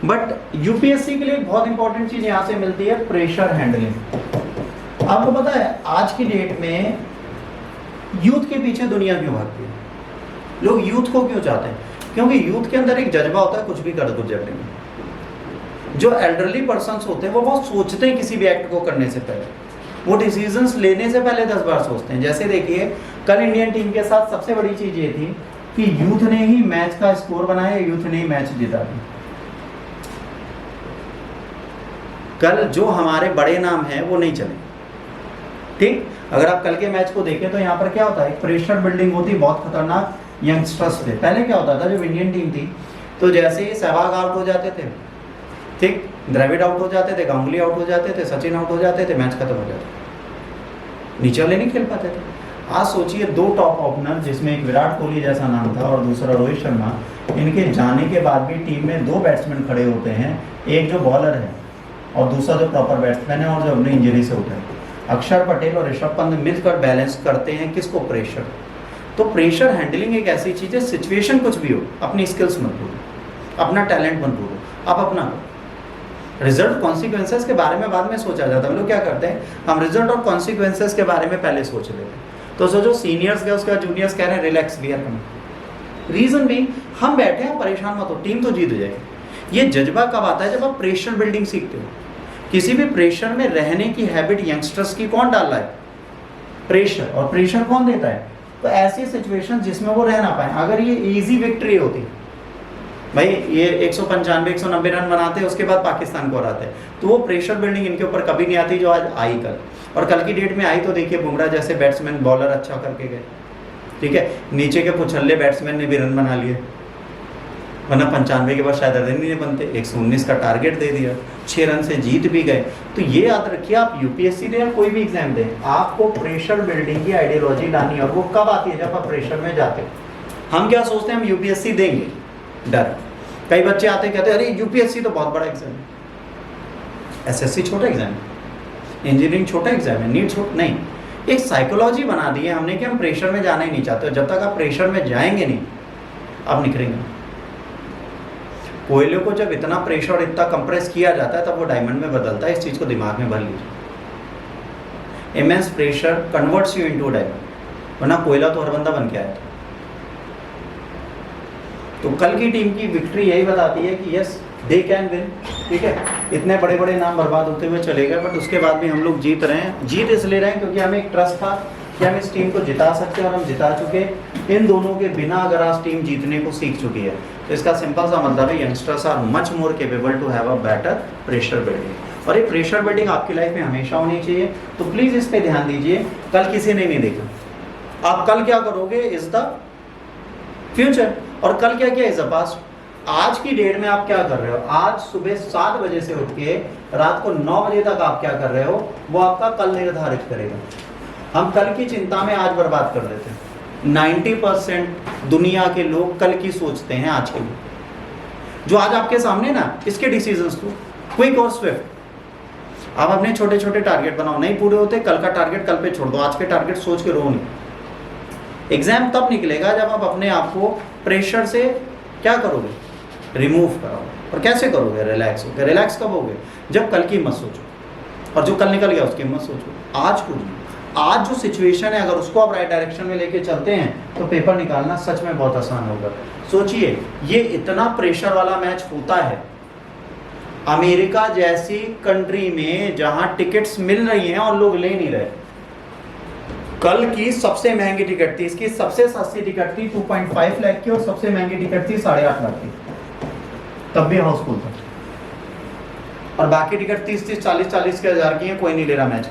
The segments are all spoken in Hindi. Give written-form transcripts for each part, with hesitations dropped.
बट यूपीएससी के लिए बहुत इंपॉर्टेंट चीज यहां से मिलती है, प्रेशर हैंडलिंग। आपको पता है आज की डेट में यूथ के पीछे दुनिया क्यों भागती है? लोग यूथ को क्यों चाहते हैं? क्योंकि यूथ के अंदर एक जज्बा होता है कुछ भी कर गुजरने में। जो एल्डरली पर्सन्स होते हैं वो बहुत सोचते हैं किसी भी एक्ट को करने से पहले, वो डिसीजंस लेने से पहले 10 बार सोचते हैं। जैसे देखिए कल इंडियन टीम के साथ सबसे बड़ी चीज ये थी कि यूथ ने ही मैच का स्कोर बनाया, यूथ ने ही मैच जीता था। कल जो हमारे बड़े नाम हैं वो नहीं चले, ठीक। अगर आप कल के मैच को देखें तो यहाँ पर क्या होता है, प्रेशर बिल्डिंग होती बहुत खतरनाक यंगस्टर्स थे। पहले क्या होता था, जब इंडियन टीम थी तो जैसे ही सहवाग आउट हो जाते थे, ठीक, द्रविड़ आउट हो जाते थे, गांगुली आउट हो जाते थे, सचिन आउट हो जाते थे, मैच खत्म हो जाता, नीचे वाले नहीं खेल पाते थे। आज सोचिए दो टॉप ओपनर जिसमें एक विराट कोहली जैसा नाम था और दूसरा रोहित शर्मा, इनके जाने के बाद भी टीम में 2 बैट्समैन खड़े होते हैं, एक जो बॉलर है और दूसरा जो प्रॉपर बैट्समैन है और जो अपनी इंजरी से उठे। अक्षर पटेल और ऋषभ पंत मिलकर बैलेंस करते हैं किसको, प्रेशर। तो प्रेशर हैंडलिंग एक ऐसी चीज़ है, सिचुएशन कुछ भी हो अपनी स्किल्स मत भूलो, अपना टैलेंट मत भूलो, आप अपना रिजल्ट कॉन्सिक्वेंसेस के बारे में बाद में सोचा जाता है। हम लोग क्या करते हैं, हम रिजल्ट और कॉन्सिक्वेंसेस के बारे में पहले सोच लेते हैं। तो जो सीनियर्स गए उसके बाद जूनियर्स कह रहे हैं relax, we are coming. Reason भी हम बैठे हैं, परेशान मत हो, टीम तो जीत जाएगी। ये जज्बा कब आता है, जब आप प्रेशर बिल्डिंग सीखते हो। किसी भी प्रेशर में रहने की हैबिट यंगस्टर्स की कौन डाल रहा है, प्रेशर। और प्रेशर कौन देता है, तो ऐसी सिचुएशन जिसमें वो रह ना पाए। अगर ये इजी विक्ट्री होती, भाई ये 195-190 रन बनाते हैं उसके बाद पाकिस्तान को हराते हैं, तो वो प्रेशर बिल्डिंग इनके ऊपर कभी नहीं आती जो आज आई कल। और कल की डेट में आई तो देखिए बुमराह जैसे बैट्समैन बॉलर अच्छा करके गए, ठीक है, नीचे के पुछल्ले बैट्समैन ने भी रन बना लिए, वरना 95 के बाद शायद रन नहीं बनते। 119 का टारगेट दे दिया, 6 रन से जीत भी गए। तो ये याद रखिए, आप यूपीएससी दें या कोई भी एग्जाम दें, आपको प्रेशर बिल्डिंग की आइडियोलॉजी लानी है। और वो कब आती है, जब आप प्रेशर में जाते हैं। हम क्या सोचते हैं, हम यूपीएससी देंगे, डर। कई बच्चे आते कहते हैं अरे यूपीएससी तो बहुत बड़ा एग्जाम है, एसएससी छोटा एग्जाम है, इंजीनियरिंग छोटा एग्जाम है, नीट छोटा नहीं। एक साइकोलॉजी बना दी है हमने कि हम प्रेशर में जाना ही नहीं चाहते। जब तक आप प्रेशर में जाएंगे नहीं, आप निकलेंगे। कोयले को जब इतना प्रेशर और इतना कंप्रेस किया जाता है तब वो डायमंड में बदलता है। इस चीज को दिमाग में भर लीजिए। Immense pressure converts you into diamond, वरना कोयला तो हर बंदा बन के आया था। तो कल की टीम की विक्ट्री यही बताती है कि यस दे कैन विन, ठीक है। इतने बड़े बड़े नाम बर्बाद होते हुए चले गए, बट उसके बाद भी हम लोग जीत रहे हैं। जीत इसलिए रहे हैं क्योंकि हमें एक ट्रस्ट था कि हम इस टीम को जिता सकते हैं, और हम जिता चुके। इन दोनों के बिना अगर आज टीम जीतने को सीख चुकी है, तो इसका सिंपल सा मतलब है youngsters are much more capable to have a better pressure building. और ये प्रेशर बिल्डिंग आपकी लाइफ में हमेशा होनी चाहिए। तो प्लीज इस पे ध्यान दीजिए। कल किसी ने नहीं देखा, आप कल क्या करोगे इज द फ्यूचर, और कल क्या किया इज द पास्ट। आज की डेट में आप क्या कर रहे हो, आज सुबह 7 बजे से उठ के रात को 9 बजे तक आप क्या कर रहे हो, वो आपका कल निर्धारित करेगा। हम कल की चिंता में आज बर्बाद कर देते हैं। 90% दुनिया के लोग कल की सोचते हैं आज के लिए। जो आज आपके सामने ना, इसके डिसीजंस लो, क्विक और स्विफ्ट। आप अपने छोटे छोटे टारगेट बनाओ, नहीं पूरे होते कल का टारगेट कल पे छोड़ दो, आज के टारगेट सोच के रो नहीं। एग्जाम तब निकलेगा जब आप अपने आप को प्रेशर से क्या करोगे, रिमूव कराओ। और कैसे करोगे, रिलैक्स होकर। रिलैक्स कब होगे, जब कल की मत सोचो, और जो कल निकल गया उसकी मत सोचो। आज को आज जो सिचुएशन है, अगर उसको आप राइट डायरेक्शन में लेके चलते हैं तो पेपर निकालना सच में बहुत आसान होगा। सोचिए ये इतना प्रेशर वाला मैच होता है अमेरिका जैसी कंट्री में, जहां टिकट्स मिल रही हैं और लोग ले नहीं रहे। कल की सबसे महंगी टिकट थी, इसकी सबसे सस्ती टिकट थी 2.5 लाख की, और सबसे महंगी टिकट थी 8.5 लाख की, तब भी हाउसफुल था। और बाकी टिकट 30-30, 40-40 के हजार की है, कोई नहीं ले रहा मैच।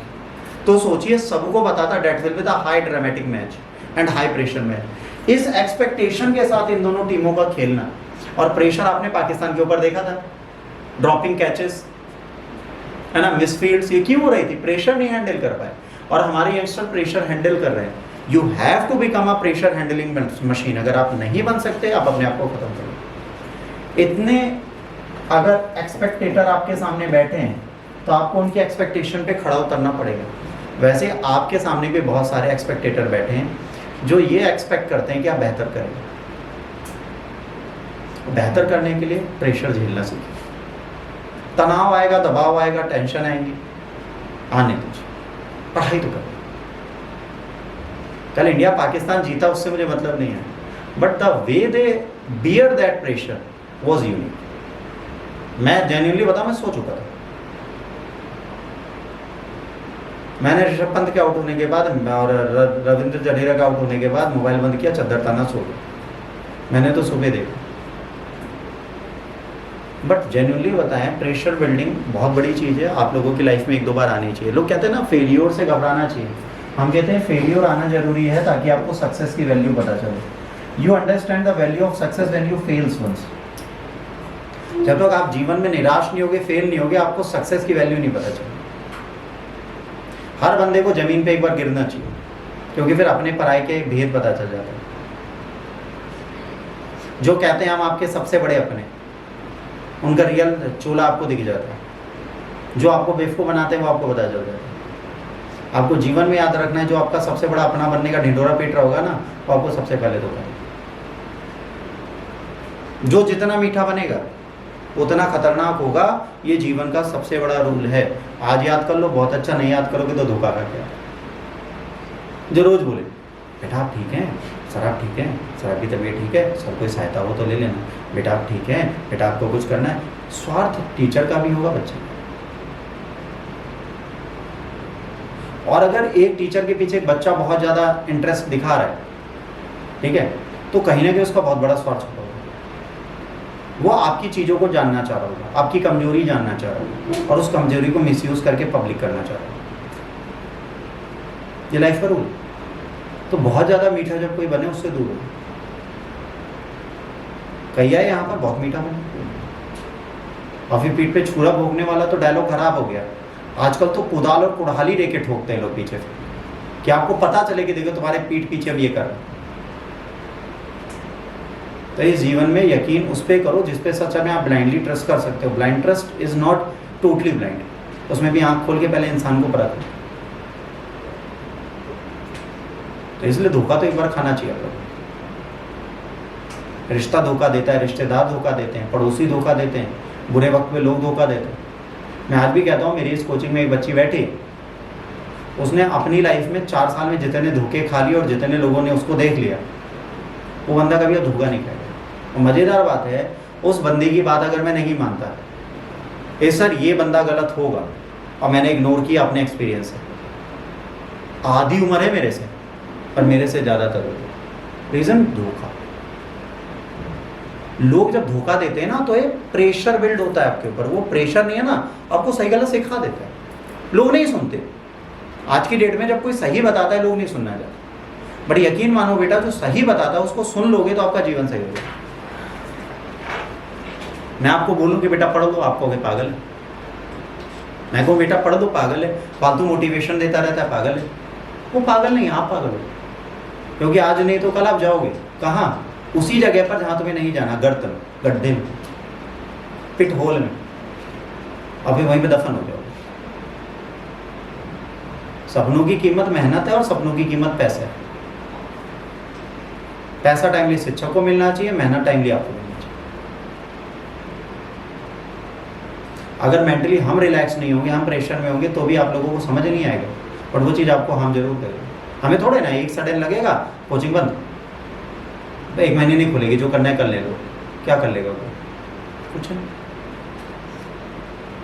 तो सोचिए सबको बताता that will be the high dramatic match and high pressure match. इस एक्सपेक्टेशन के साथ इन दोनों टीमों का खेलना, और प्रेशर आपने पाकिस्तान के ऊपर देखा था, ड्रॉपिंग कैचेस है ना, मिसफील्ड्स, ये क्यों हो रही थी, प्रेशर नहीं हैंडल कर पाए। और हमारे यंगस्टर प्रेशर हैंडल कर रहे हैं। You have to become a pressure handling machine. अगर आप नहीं बन सकते, आप अपने आप को खत्म करो। इतने अगर एक्सपेक्टेटर आपके सामने बैठे हैं तो आपको उनकी एक्सपेक्टेशन पे खड़ा उतरना पड़ेगा। वैसे आपके सामने भी बहुत सारे एक्सपेक्टेटर बैठे हैं जो ये एक्सपेक्ट करते हैं कि आप बेहतर करें। बेहतर करने के लिए प्रेशर झेलना सीखें। तनाव आएगा, दबाव आएगा, टेंशन आएंगी, आने दीजिए, पढ़ाई तो करो। कल इंडिया पाकिस्तान जीता उससे मुझे मतलब नहीं है, but the way they bear that pressure was unique. मैं जेन्युइनली बताऊं, मैं सो चुका था। मैंने ऋषभ पंत के आउट होने के बाद और रविंद्र जडेजा का आउट होने के बाद मोबाइल बंद किया, चद्दर ताना, सो गया। मैंने तो सुबह देखा। बट जेन्युइनली बताएं, प्रेशर बिल्डिंग बहुत बड़ी चीज़ है, आप लोगों की लाइफ में 1-2 बार आनी चाहिए। लोग कहते हैं ना फेलियर से घबराना चाहिए, हम कहते हैं फेलियर आना जरूरी है ताकि आपको सक्सेस की वैल्यू पता चले। You understand the value of success when you fails once. जब तक आप जीवन में निराश नहीं होगे, फेल नहीं होगे, आपको सक्सेस की वैल्यू नहीं पता चलेगी। हर बंदे को जमीन पे एक बार गिरना चाहिए, क्योंकि फिर अपने पराये के भेद पता चल जाता है। जो कहते हैं हम आपके सबसे बड़े अपने, उनका रियल चोला आपको दिख जाता है। जो आपको बेवकूफ़ बनाते हैं वो आपको पता चल जाता है। आपको जीवन में याद रखना है, जो आपका सबसे बड़ा अपना बनने का ढिंढोरा पीट रहा होगा ना, वो आपको सबसे पहले धोखा देगा। जो जितना मीठा बनेगा उतना खतरनाक होगा, ये जीवन का सबसे बड़ा रूल है। आज याद कर लो, बहुत अच्छा, नहीं याद करोगे तो धोखा खा गया। जो रोज बोले बेटा आप ठीक हैं, सर आप ठीक हैं, सर आपकी तबीयत ठीक है, सर कोई सहायता हो तो ले लेना, बेटा आप ठीक हैं, बेटा आपको कुछ करना है। स्वार्थ टीचर का भी होगा, बच्चे का। और अगर एक टीचर के पीछे एक बच्चा बहुत ज़्यादा इंटरेस्ट दिखा रहा है, ठीक है, तो कहीं ना कहीं उसका बहुत बड़ा स्वार्थ होगा। वो आपकी चीज़ों को जानना चाह रहा होगा, आपकी कमजोरी जानना चाह रहा होगा, और उस कमजोरी को मिसयूज करके पब्लिक करना चाह रहा होगा। ये लाइफ का रूल। तो बहुत ज़्यादा मीठा जब कोई बने, उससे दूर हो। कहिया यहाँ पर बहुत मीठा बने, और फिर पीठ पे छुरा भोगने वाला तो डायलॉग खराब हो गया। आजकल तो कुदाल और कुड़हाली लेके ठोकते हैं लोग पीछे, कि आपको पता चले कि देखो तुम्हारे पीठ पीछे अब ये कर रहा है। तो इस जीवन में यकीन उस पर करो जिस पे सच में आप ब्लाइंडली ट्रस्ट कर सकते हो। Blind trust is not totally blind, उसमें भी आंख खोल के पहले इंसान को परख लो। तो इसलिए धोखा तो एक बार खाना चाहिए। रिश्ता धोखा देता है, रिश्तेदार धोखा देते हैं, पड़ोसी धोखा देते हैं, बुरे वक्त में लोग धोखा देते हैं। मैं आज भी कहता हूँ, मेरी इस कोचिंग में एक बच्ची बैठी, उसने अपनी लाइफ में 4 साल में जितने धोखे खा लिए और जितने लोगों ने उसको देख लिया, वो बंदा कभी धोखा नहीं खाएगा। और मज़ेदार बात है, उस बंदे की बात अगर मैं नहीं मानता, ए सर ये बंदा गलत होगा, और मैंने इग्नोर किया अपने एक्सपीरियंस से, आधी उम्र है मेरे से, पर मेरे से ज़्यादातर रीज़न धोखा। लोग जब धोखा देते हैं ना, तो एक प्रेशर बिल्ड होता है आपके ऊपर। वो प्रेशर नहीं है ना, आपको सही गलत सिखा देता है। लोग नहीं सुनते। आज की डेट में जब कोई सही बताता है, लोग नहीं सुनना चाहते। बट यकीन मानो बेटा, जो सही बताता है उसको सुन लोगे तो आपका जीवन सही होगा। मैं आपको बोलूं कि बेटा पढ़ लो, आप कहोगे पागल है। मैं कहूँ बेटा पढ़ लो, पागल है। फालतू मोटिवेशन देता रहता है, पागल है। वो पागल नहीं, आप पागल हो। क्योंकि आज नहीं तो कल आप जाओगे कहाँ? उसी जगह पर जहाँ तुम्हें नहीं जाना, गर्त में, गड्ढे में, पिट होल में, और फिर वहीं पे दफन हो जाओगे। सपनों की कीमत मेहनत है और सपनों की कीमत पैसा है। पैसा टाइमली शिक्षक को मिलना चाहिए, मेहनत टाइमली आपको मिलना चाहिए। अगर मेंटली हम रिलैक्स नहीं होंगे, हम प्रेशर में होंगे, तो भी आप लोगों को समझ नहीं आएगा, पर वो चीज़ आपको हम जरूर करेंगे। हमें थोड़े ना एक सडन लगेगा कोचिंग बंद, तो 1 महीने नहीं खुलेगी, जो करना है कर ले लो। क्या कर लेगा वो? कुछ नहीं।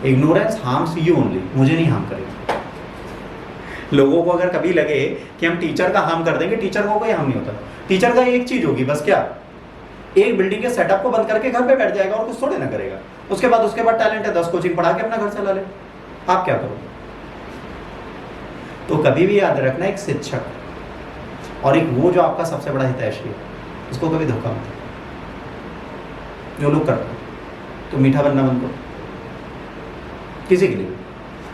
इग्नोरेंस हार्म्स यू ओनली, मुझे नहीं हार्म करेगा। लोगों को अगर कभी लगे कि हम टीचर का हार्म कर देंगे, टीचर को कोई हार्म नहीं होता। टीचर का एक चीज होगी बस, क्या? एक बिल्डिंग के सेटअप को बंद करके घर पे बैठ जाएगा और कुछ थोड़े ना करेगा। उसके बाद टैलेंट है, 10 कोचिंग पढ़ा के अपना घर चला ले। आप क्या करोगे? तो कभी भी याद रखना, एक शिक्षक और एक वो जो आपका सबसे बड़ा हितैषी है, उसको कभी धोखा मत। जो लोग करते हैं तो मीठा बनना बंद करो किसी के लिए।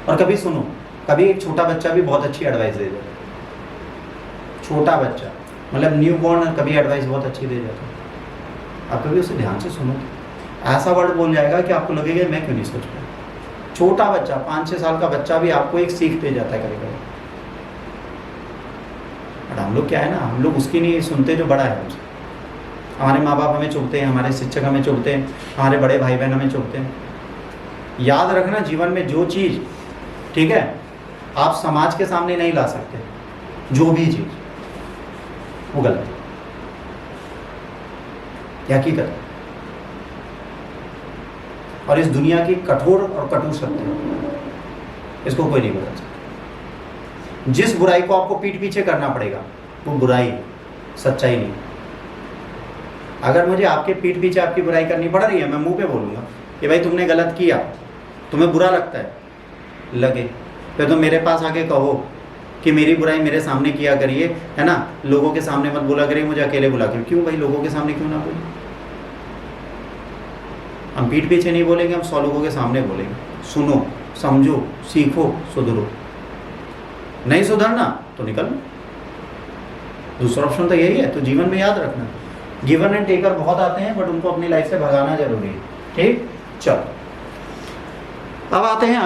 और कभी सुनो, कभी एक छोटा बच्चा भी बहुत अच्छी एडवाइस दे जाता है। छोटा बच्चा मतलब न्यू बॉर्न कभी एडवाइस बहुत अच्छी दे जाता है। आप कभी उसे ध्यान से सुनो, ऐसा वर्ड बोल जाएगा कि आपको लगेगा मैं क्यों नहीं सोच पाया। छोटा बच्चा, 5-6 साल का बच्चा भी आपको एक सीख दे जाता है कभी कभी। बट हम लोग क्या है ना, हम लोग उसकी नहीं सुनते जो बड़ा है हमसे। हमारे माँ बाप हमें चुभते हैं, हमारे शिक्षक हमें चुभते हैं, हमारे बड़े भाई बहन हमें चुभते हैं। याद रखना, जीवन में जो चीज़, ठीक है, आप समाज के सामने नहीं ला सकते, जो भी चीज़, वो गलत है, क्या हकीकत है। और इस दुनिया की कठोर और कटु सत्य है, इसको कोई नहीं बदल सकता। जिस बुराई को आपको पीठ पीछे करना पड़ेगा वो बुराई, सच्चाई नहीं। अगर मुझे आपके पीठ पीछे आपकी बुराई करनी पड़ रही है, मैं मुंह पे बोलूँगा कि भाई तुमने गलत किया, तुम्हें बुरा लगता है, लगे, फिर तुम मेरे पास आके कहो कि मेरी बुराई मेरे सामने किया करिए, है ना, लोगों के सामने मत बोला करिए, मुझे अकेले बुला करिए। क्यों भाई, लोगों के सामने क्यों ना बोले? हम पीठ पीछे नहीं बोलेंगे, हम 100 लोगों के सामने बोलेंगे। सुनो, समझो, सीखो, सुधरो। नहीं सुधरना तो निकल, दूसरा ऑप्शन तो यही है। तो जीवन में याद रखना, गिवन एंड टेकर बहुत आते हैं, बट उनको अपनी लाइफ से भगाना जरूरी है। ठीक, चलो अब आते हैं